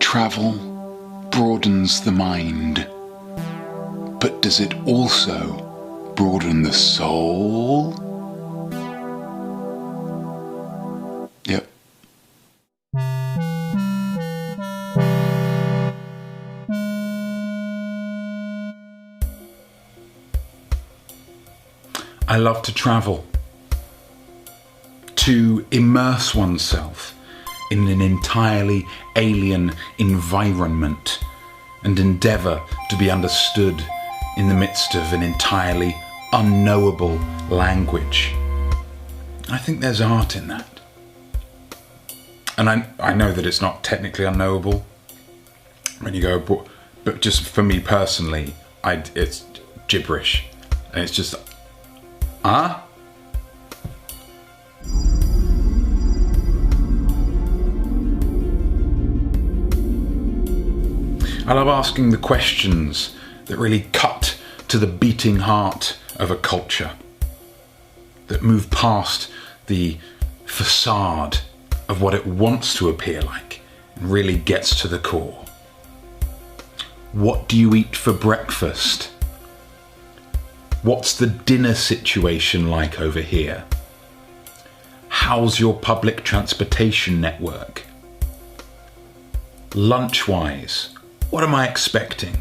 Travel broadens the mind, but does it also broaden the soul? Yep. I love to travel, to immerse oneself in an entirely alien environment and endeavour to be understood in the midst of an entirely unknowable language. I think there's art in that. And I know that it's not technically unknowable when you go abroad, but just for me personally, it's gibberish. And it's just, huh? I love asking the questions that really cut to the beating heart of a culture, that move past the facade of what it wants to appear like and really gets to the core. What do you eat for breakfast? What's the dinner situation like over here? How's your public transportation network? Lunch-wise, what am I expecting?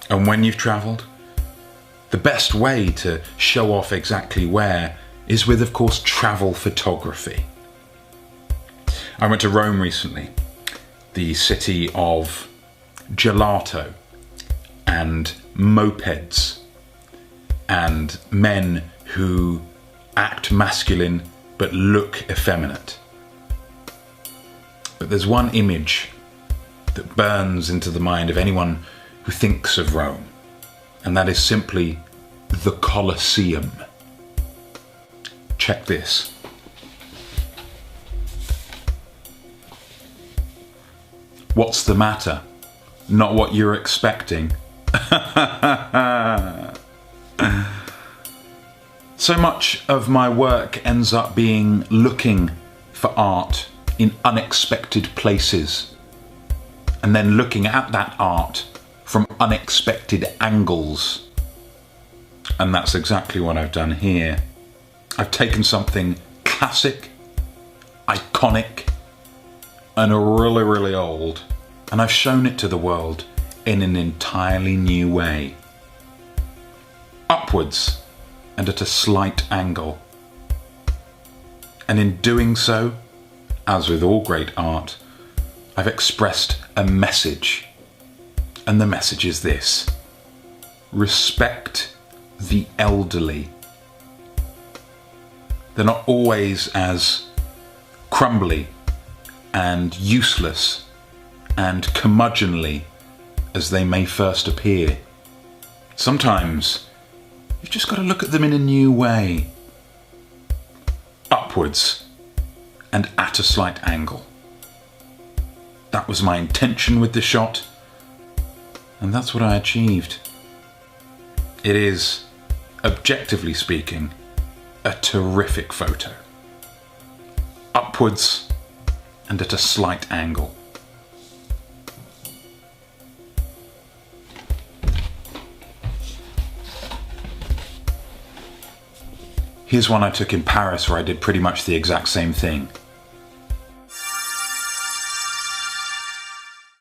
And when you've travelled, the best way to show off exactly where is with, of course, travel photography. I went to Rome recently, the city of gelato and mopeds and men who act masculine but look effeminate. But there's one image that burns into the mind of anyone who thinks of Rome, and that is simply the Colosseum. Check this. What's the matter? Not what you're expecting. So much of my work ends up being looking for art in unexpected places, and then looking at that art from unexpected angles. And that's exactly what I've done here. I've taken something classic, iconic, and really, really old, and I've shown it to the world in an entirely new way. Upwards and at a slight angle. And in doing so, as with all great art, I've expressed a message. And the message is this: respect the elderly. They're not always as crumbly and useless and curmudgeonly as they may first appear. Sometimes you've just got to look at them in a new way. Upwards and at a slight angle. That was my intention with the shot, and that's what I achieved. It is, objectively speaking, a terrific photo. Upwards and at a slight angle. Here's one I took in Paris where I did pretty much the exact same thing.